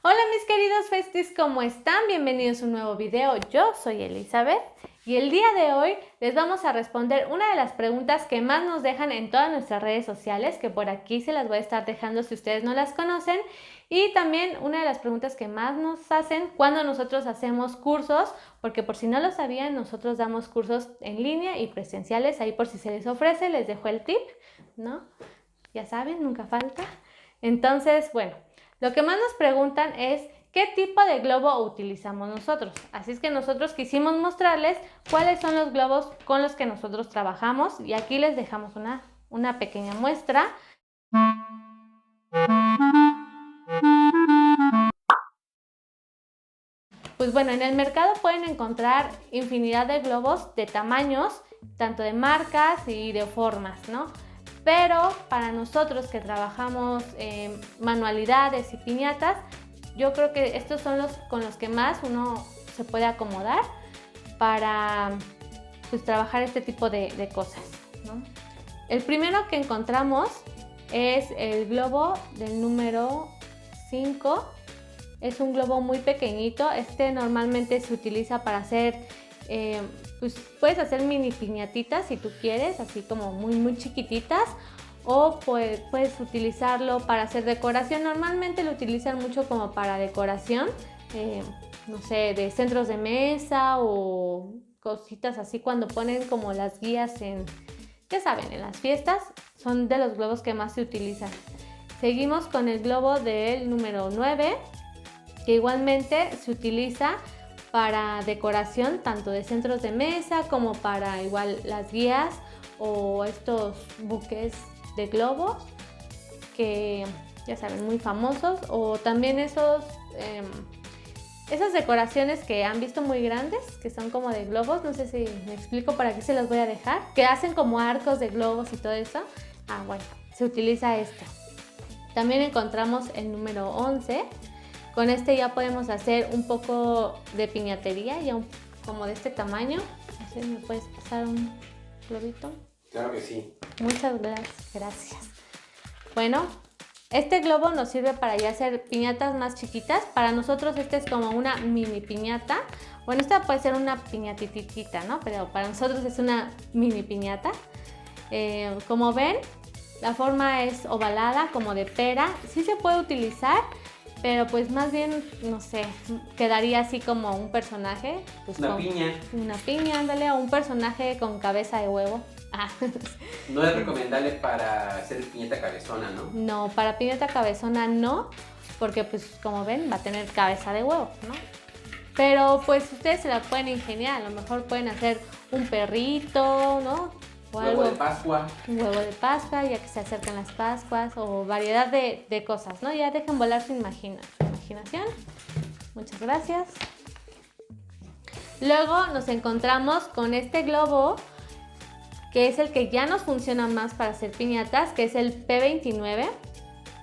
Hola mis queridos Festis, ¿cómo están? Bienvenidos a un nuevo video. Yo soy Elizabeth y el día de hoy les vamos a responder una de las preguntas que más nos dejan en todas nuestras redes sociales, que por aquí se las voy a estar dejando si ustedes no las conocen, y también una de las preguntas que más nos hacen cuando nosotros hacemos cursos, porque por si no lo sabían, nosotros damos cursos en línea y presenciales, ahí por si se les ofrece, les dejo el tip, ¿no? Ya saben, nunca falta. Entonces, bueno, lo que más nos preguntan es qué tipo de globo utilizamos nosotros. Así es que nosotros quisimos mostrarles cuáles son los globos con los que nosotros trabajamos y aquí les dejamos una pequeña muestra. Pues bueno, en el mercado pueden encontrar infinidad de globos de tamaños, tanto de marcas y de formas, ¿no? Pero para nosotros que trabajamos manualidades y piñatas, yo creo que estos son los con los que más uno se puede acomodar para pues, trabajar este tipo de cosas, ¿no? El primero que encontramos es el globo del número 5. Es un globo muy pequeñito. Este normalmente se utiliza para hacer, pues puedes hacer mini piñatitas si tú quieres, así como muy chiquititas, o puedes utilizarlo para hacer decoración. Normalmente lo utilizan mucho como para decoración, no sé, de centros de mesa o cositas así cuando ponen como las guías ya saben, en las fiestas. Son de los globos que más se utilizan. Seguimos con el globo del número 9, que igualmente se utiliza para decoración tanto de centros de mesa como para igual las guías o estos buques de globos que ya saben, muy famosos, o también esas decoraciones que han visto muy grandes, que son como de globos, no sé si me explico, para aquí se los voy a dejar, que hacen como arcos de globos y todo eso. Bueno, se utiliza esto. También encontramos el número 11. Con este ya podemos hacer un poco de piñatería, ya como de este tamaño. No sé, ¿me puedes pasar un globito? Claro que sí. Muchas gracias. Bueno, este globo nos sirve para ya hacer piñatas más chiquitas. Para nosotros este es como una mini piñata. Bueno, esta puede ser una piñatitita, ¿no? Pero para nosotros es una mini piñata. Como ven, la forma es ovalada, como de pera. Sí se puede utilizar, pero pues más bien, no sé, quedaría así como un personaje. Pues una piña. Una piña, ándale, o un personaje con cabeza de huevo. No es recomendable para hacer piñata cabezona, ¿no? No, para piñata cabezona no, porque pues como ven va a tener cabeza de huevo, ¿no? Pero pues ustedes se la pueden ingeniar, a lo mejor pueden hacer un perrito, ¿no? O huevo de Pascua. Un huevo de Pascua, ya que se acercan las Pascuas, o variedad de cosas, ¿no? Ya dejen volar su imaginación. Muchas gracias. Luego nos encontramos con este globo, que es el que ya nos funciona más para hacer piñatas, que es el P29,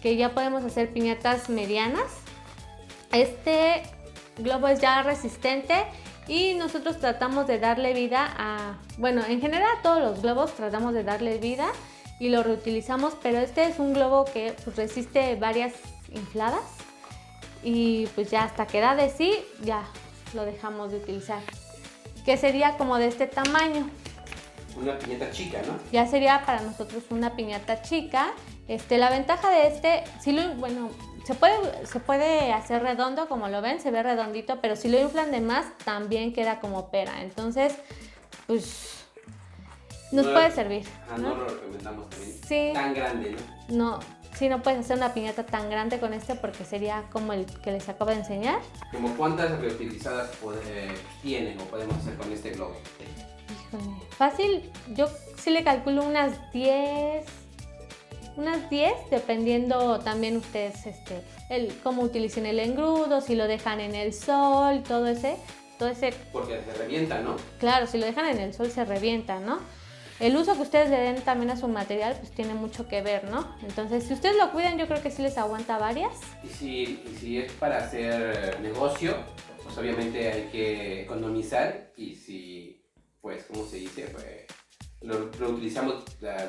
que ya podemos hacer piñatas medianas. Este globo es ya resistente y nosotros tratamos de darle vida bueno, en general a todos los globos tratamos de darle vida y lo reutilizamos, pero este es un globo que pues, resiste varias infladas y pues ya hasta que da de sí, ya lo dejamos de utilizar, que sería como de este tamaño. Una piñata chica, ¿no? Ya sería para nosotros una piñata chica. La ventaja de este, bueno, se puede hacer redondo, como lo ven, se ve redondito, pero si lo inflan de más, también queda como pera. Entonces, pues, nos puede servir. No lo recomendamos también. Sí. Tan grande, ¿no? No, sí, no puedes hacer una piñata tan grande con este porque sería como el que les acabo de enseñar. ¿Como cuántas reutilizadas tienen o podemos hacer con este globo? Híjole, fácil, yo sí le calculo unas 10, dependiendo también ustedes cómo utilicen el engrudo, si lo dejan en el sol, todo ese. Porque se revienta, ¿no? Claro, si lo dejan en el sol se revienta, ¿no? El uso que ustedes le den también a su material pues tiene mucho que ver, ¿no? Entonces, si ustedes lo cuidan, yo creo que sí les aguanta varias. Y si es para hacer negocio, pues obviamente hay que economizar y si, pues, ¿cómo se dice? Pues lo reutilizamos la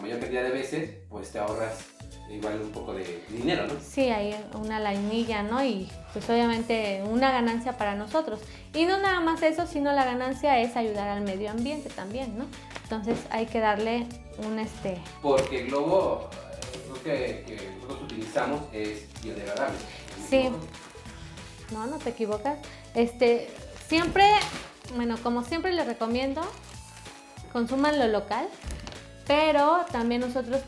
mayor cantidad de veces, pues te ahorras igual un poco de dinero, ¿no? Sí, hay una lainilla, ¿no? Y pues obviamente una ganancia para nosotros. Y no nada más eso, sino la ganancia es ayudar al medio ambiente también, ¿no? Entonces hay que darle un Porque el globo, creo que nosotros utilizamos es biodegradable. Sí. No te equivocas. Siempre, bueno, como siempre les recomiendo, consuman lo local, pero también nosotros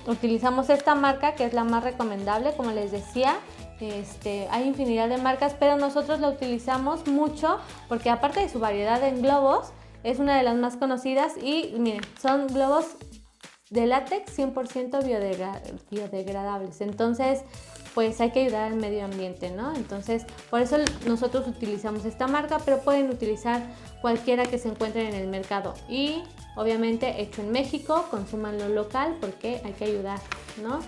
utilizamos esta marca que es la más recomendable, como les decía. Hay infinidad de marcas, pero nosotros la utilizamos mucho porque aparte de su variedad en globos, es una de las más conocidas y miren, son globos de látex 100% biodegradables. Entonces, pues hay que ayudar al medio ambiente, ¿no? Entonces, por eso nosotros utilizamos esta marca, pero pueden utilizar cualquiera que se encuentre en el mercado. Y obviamente hecho en México, consuman lo local porque hay que ayudar, ¿no?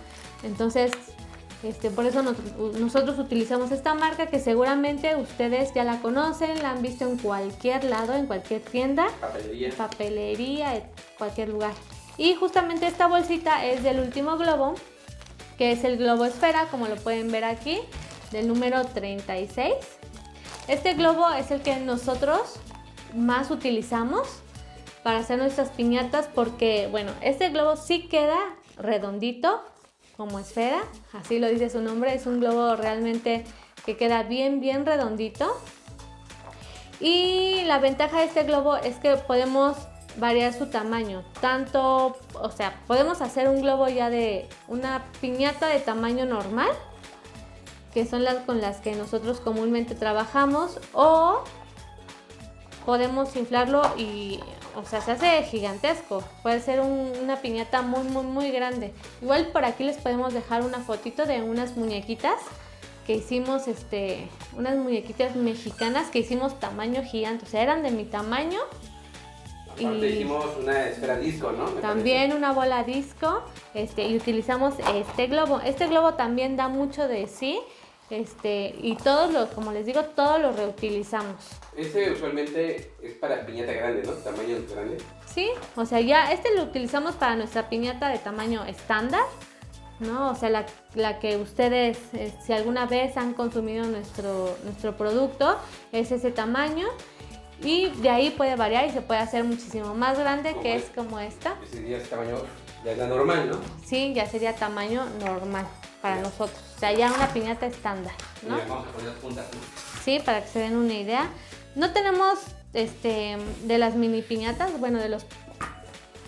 Entonces, por eso nosotros utilizamos esta marca que seguramente ustedes ya la conocen, la han visto en cualquier lado, en cualquier tienda, papelería, cualquier lugar. Y justamente esta bolsita es del último globo, que es el globo esfera, como lo pueden ver aquí, del número 36. Este globo es el que nosotros más utilizamos para hacer nuestras piñatas porque, bueno, este globo sí queda redondito como esfera, así lo dice su nombre, es un globo realmente que queda bien redondito. Y la ventaja de este globo es que podemos variar su tamaño, tanto, o sea, podemos hacer un globo ya de una piñata de tamaño normal, que son las con las que nosotros comúnmente trabajamos, o podemos inflarlo y, o sea, se hace gigantesco, puede ser una piñata muy grande. Igual por aquí les podemos dejar una fotito de unas muñequitas que hicimos, unas muñequitas mexicanas que hicimos tamaño gigante, o sea, eran de mi tamaño. Aparte hicimos una esfera disco, ¿no? También una bola disco, y utilizamos este globo. Este globo también da mucho de sí, y como les digo, todos los reutilizamos. Ese usualmente es para piñata grande, ¿no? Tamaño grande. Sí, o sea, ya lo utilizamos para nuestra piñata de tamaño estándar, ¿no? O sea, la que ustedes, si alguna vez han consumido nuestro producto, es ese tamaño. Y de ahí puede variar y se puede hacer muchísimo más grande, que es como esta. Ese sería tamaño, ya es la normal, ¿no? Sí, ya sería tamaño normal para nosotros. O sea, ya una piñata estándar, ¿no? Mira, vamos a poner puntas, ¿no? Sí, para que se den una idea. No tenemos de las mini piñatas, bueno, de los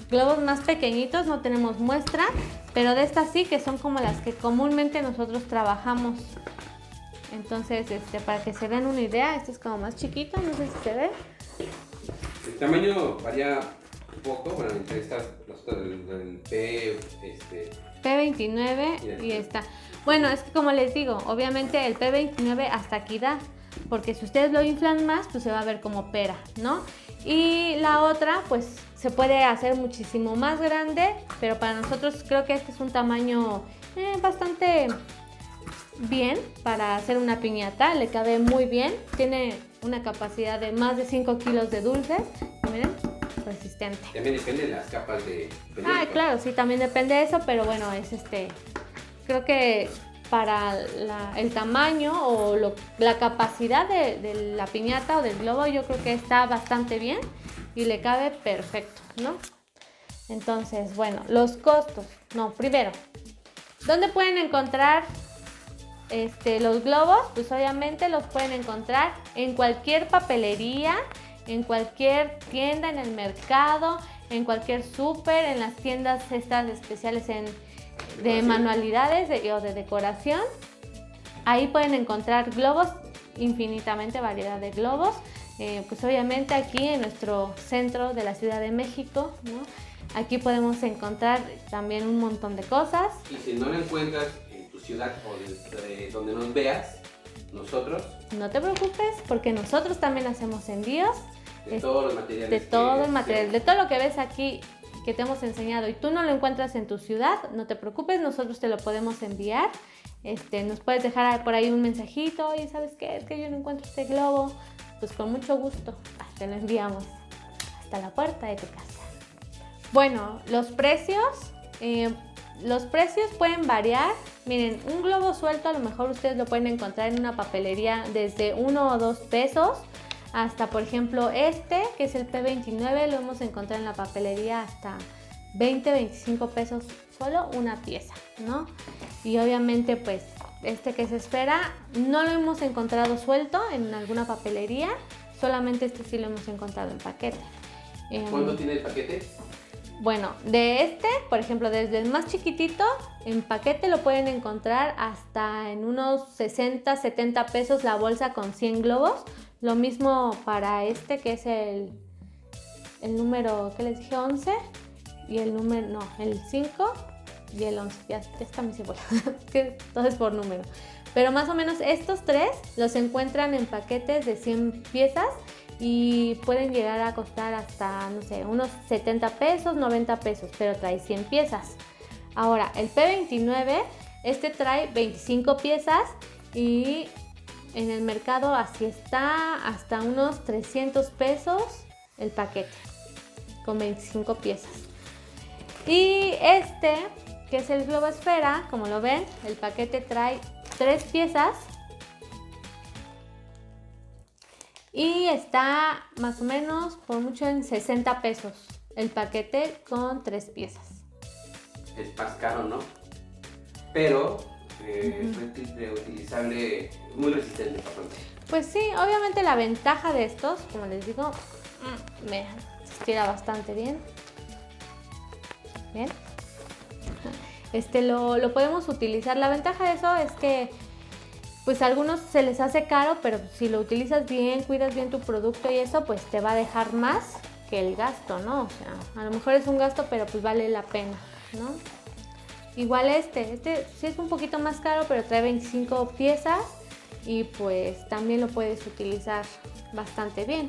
globos más pequeñitos no tenemos muestra, pero de estas sí, que son como las que comúnmente nosotros trabajamos. Entonces, para que se den una idea, este es como más chiquito, no sé si se ve. El tamaño varía un poco, bueno, entre estas, el P29 y esta. Bueno, es que como les digo, obviamente el P29 hasta aquí da, porque si ustedes lo inflan más, pues se va a ver como pera, ¿no? Y la otra, pues se puede hacer muchísimo más grande, pero para nosotros creo que este es un tamaño bastante bien para hacer una piñata, le cabe muy bien, tiene una capacidad de más de 5 kilos de dulces, miren, resistente. También depende de las capas de periódico. Ah, claro, sí, también depende de eso, pero bueno, es creo que para el tamaño o la capacidad de la piñata o del globo, yo creo que está bastante bien y le cabe perfecto, ¿no? Entonces, bueno, los costos, primero, ¿dónde pueden encontrar los globos? Pues obviamente los pueden encontrar en cualquier papelería, en cualquier tienda, en el mercado, en cualquier súper, en las tiendas estas especiales de manualidades o de decoración. Ahí pueden encontrar globos, infinitamente variedad de globos. Pues obviamente aquí en nuestro centro de la Ciudad de México, ¿no? Aquí podemos encontrar también un montón de cosas. Y si no lo encuentras en tu ciudad o de donde nos veas, nosotros... No te preocupes, porque nosotros también hacemos envíos. De todos los materiales. De todo el material, de todo lo que ves aquí que te hemos enseñado y tú no lo encuentras en tu ciudad, no te preocupes, nosotros te lo podemos enviar. Nos puedes dejar por ahí un mensajito, oye, ¿sabes qué? Es que yo no encuentro este globo. Pues con mucho gusto te lo enviamos hasta la puerta de tu casa. Bueno, los precios pueden variar. Miren, un globo suelto a lo mejor ustedes lo pueden encontrar en una papelería desde 1 o 2 pesos hasta, por ejemplo, este que es el P29, lo hemos encontrado en la papelería hasta 20, 25 pesos solo una pieza, ¿no? Y obviamente pues este que es esfera no lo hemos encontrado suelto en alguna papelería, solamente este sí lo hemos encontrado en paquete. ¿Cuánto tiene el paquete? Bueno, de este, por ejemplo, desde el más chiquitito, en paquete lo pueden encontrar hasta en unos 60, 70 pesos la bolsa con 100 globos. Lo mismo para este que es el número, ¿qué les dije? 11 y el número, no, el 5 y el 11. Ya está mi cebolla, que todo es por número. Pero más o menos estos tres los encuentran en paquetes de 100 piezas. Y pueden llegar a costar hasta, no sé, unos 70 pesos, 90 pesos, pero trae 100 piezas. Ahora, el P29, este trae 25 piezas y en el mercado así está, hasta unos 300 pesos el paquete, con 25 piezas. Y este, que es el globo esfera, como lo ven, el paquete trae 3 piezas. Y está más o menos por mucho en 60 pesos el paquete con 3 piezas. Es más caro, ¿no? Pero es reutilizable, muy resistente para pronto. Pues sí, obviamente la ventaja de estos, como les digo, se estira bastante bien. Bien. Lo podemos utilizar. La ventaja de eso es que pues a algunos se les hace caro, pero si lo utilizas bien, cuidas bien tu producto y eso, pues te va a dejar más que el gasto, ¿no? O sea, a lo mejor es un gasto, pero pues vale la pena, ¿no? Igual este sí es un poquito más caro, pero trae 25 piezas y pues también lo puedes utilizar bastante bien.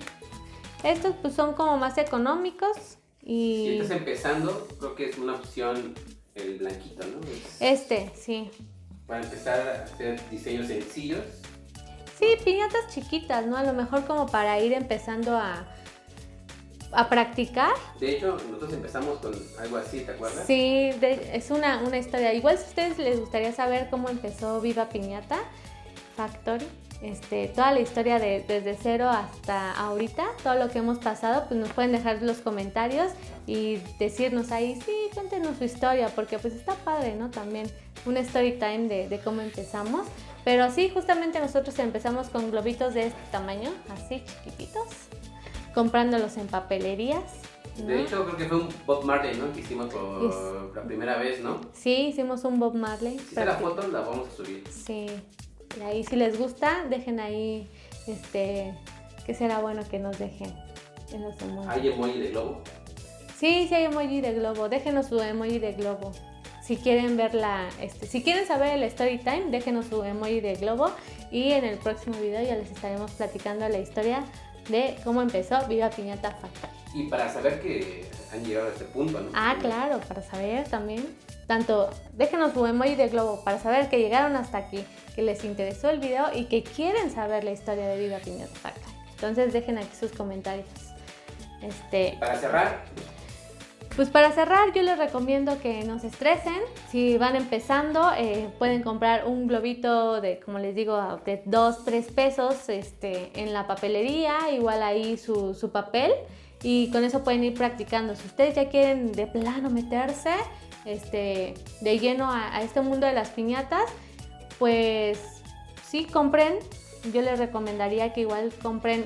Estos pues son como más económicos y... Si estás empezando, creo que es una opción el blanquito, ¿no? Sí. Para empezar a hacer diseños sencillos. Sí, piñatas chiquitas, ¿no? A lo mejor como para ir empezando a practicar. De hecho, nosotros empezamos con algo así, ¿te acuerdas? Sí, es una historia. Igual si a ustedes les gustaría saber cómo empezó Viva Piñata Factory, toda la historia desde cero hasta ahorita, todo lo que hemos pasado, pues nos pueden dejar los comentarios y decirnos ahí, sí, cuéntenos su historia, porque pues está padre, ¿no? También un story time de cómo empezamos. Pero sí, justamente nosotros empezamos con globitos de este tamaño, así chiquititos, comprándolos en papelerías, ¿no? De hecho, creo que fue un Bob Marley, ¿no? Que hicimos por la primera vez, ¿no? Sí, hicimos un Bob Marley. Si está la foto, la vamos a subir. Sí, y ahí si les gusta, dejen ahí, que será bueno que nos dejen en los emojis. ¿Hay emoji de globo? Sí, sí hay emoji de globo, déjenos su emoji de globo. Si quieren ver si quieren saber el story time, déjenos su emoji de globo y en el próximo video ya les estaremos platicando la historia de cómo empezó Viva Piñata Factory. Y para saber que han llegado a este punto, ¿no? Ah, claro, para saber también. Tanto, déjenos su emoji de globo para saber que llegaron hasta aquí, que les interesó el video y que quieren saber la historia de Viva Piñata Factory. Entonces dejen aquí sus comentarios. Para cerrar. Pues para cerrar yo les recomiendo que no se estresen. Si van empezando pueden comprar un globito de, como les digo, de 2, 3 pesos en la papelería, igual ahí su papel y con eso pueden ir practicando. Si ustedes ya quieren de plano meterse de lleno a este mundo de las piñatas, pues sí, compren. Yo les recomendaría que igual compren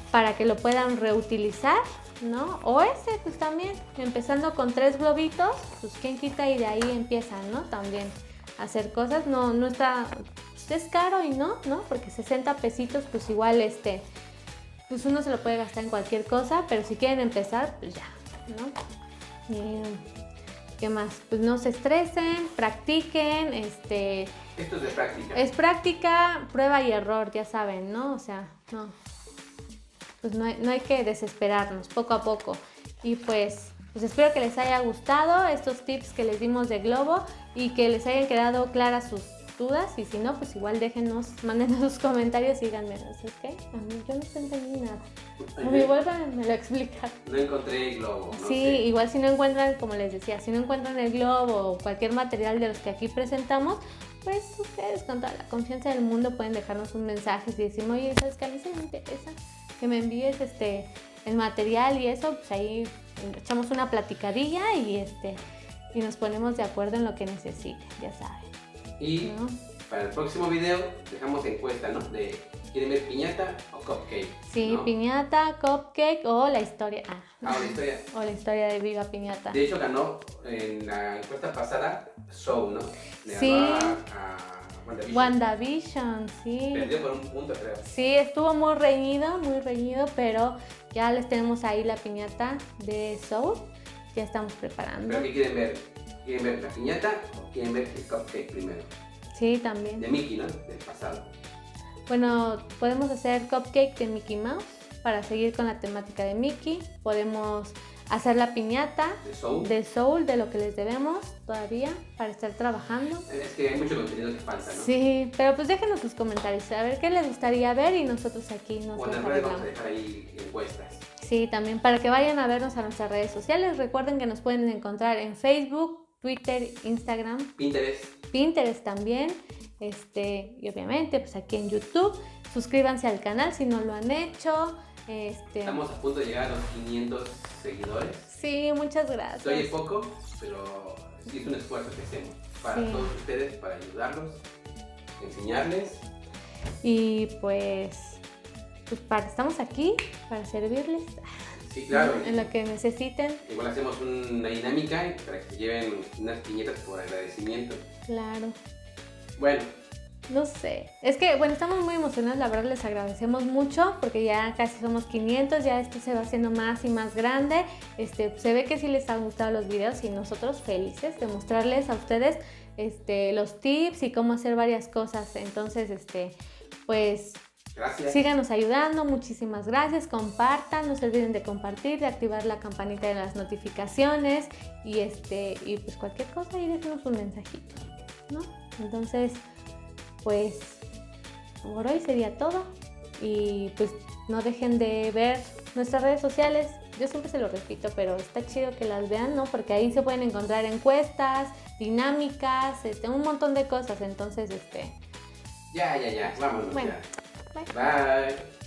para que lo puedan reutilizar, ¿no? O pues también, empezando con 3 globitos, pues quién quita y de ahí empiezan, ¿no? También a hacer cosas, no está, pues es caro y no, porque 60 pesitos, pues igual pues uno se lo puede gastar en cualquier cosa, pero si quieren empezar, pues ya, ¿no? Y, ¿qué más? Pues no se estresen, practiquen, Esto es de práctica. Es práctica, prueba y error, ya saben, ¿no? O sea, pues no hay que desesperarnos, poco a poco. Y pues espero que les haya gustado estos tips que les dimos de globo y que les hayan quedado claras dudas y si no, pues igual déjenos, mándenos sus comentarios y díganme, ¿sabes qué? A mí yo no entendí nada. O me vuelvan a explicar. No encontré el globo. No Sí, sé. igual si no encuentran, como les decía, si no encuentran el globo o cualquier material de los que aquí presentamos, pues ustedes con toda la confianza del mundo pueden dejarnos un mensaje y decirme, oye, ¿sabes qué? A mí se me interesa que me envíes el material y eso, pues ahí echamos una platicadilla y nos ponemos de acuerdo en lo que necesiten, ya saben. Y ¿no? para el próximo video dejamos encuesta, ¿no? De ¿quieren ver piñata o cupcake? Sí, ¿no? piñata, cupcake o la historia. Ah, la historia. O la historia de Viva Piñata. De hecho ganó en la encuesta pasada Soul, ¿no? Le Sí. ganó a WandaVision. WandaVision, sí. Perdió por un punto, creo. Sí, estuvo muy reñido, pero ya les tenemos ahí la piñata de Soul. Ya estamos preparando. ¿Pero qué quieren ver? ¿Quieren ver la piñata o quieren ver el cupcake primero? Sí, también. De Mickey, ¿no? Del pasado. Bueno, podemos hacer cupcake de Mickey Mouse para seguir con la temática de Mickey. Podemos hacer la piñata de Soul, de lo que les debemos todavía para estar trabajando. Es que hay mucho contenido que falta, ¿no? Sí, pero pues déjenos sus comentarios, a ver qué les gustaría ver y nosotros aquí nos Bueno, en redes vamos a dejar ahí encuestas. Sí, también para que vayan a vernos a nuestras redes sociales. Recuerden que nos pueden encontrar en Facebook, Twitter, Instagram, Pinterest también. Y obviamente pues aquí en YouTube. Suscríbanse al canal si no lo han hecho. Estamos a punto de llegar a los 500 seguidores. Sí, muchas gracias. Se oye poco, pero sí es un esfuerzo que hacemos para todos ustedes, para ayudarlos, enseñarles. Y pues estamos aquí para servirles. Sí, claro. En lo que necesiten. Igual hacemos una dinámica para que se lleven unas piñetas por agradecimiento. Claro. Bueno. No sé, es que bueno, estamos muy emocionados, la verdad les agradecemos mucho porque ya casi somos 500, ya esto se va haciendo más y más grande, se ve que sí les han gustado los videos y nosotros felices de mostrarles a ustedes los tips y cómo hacer varias cosas, entonces pues gracias. Síganos ayudando, muchísimas gracias, compartan, no se olviden de compartir, de activar la campanita de las notificaciones y pues cualquier cosa y déjenos un mensajito, ¿no? Entonces pues por hoy sería todo y pues no dejen de ver nuestras redes sociales, yo siempre se lo repito, pero está chido que las vean, ¿no? Porque ahí se pueden encontrar encuestas, dinámicas, un montón de cosas, entonces Ya, vámonos. Bueno, ya. Bye.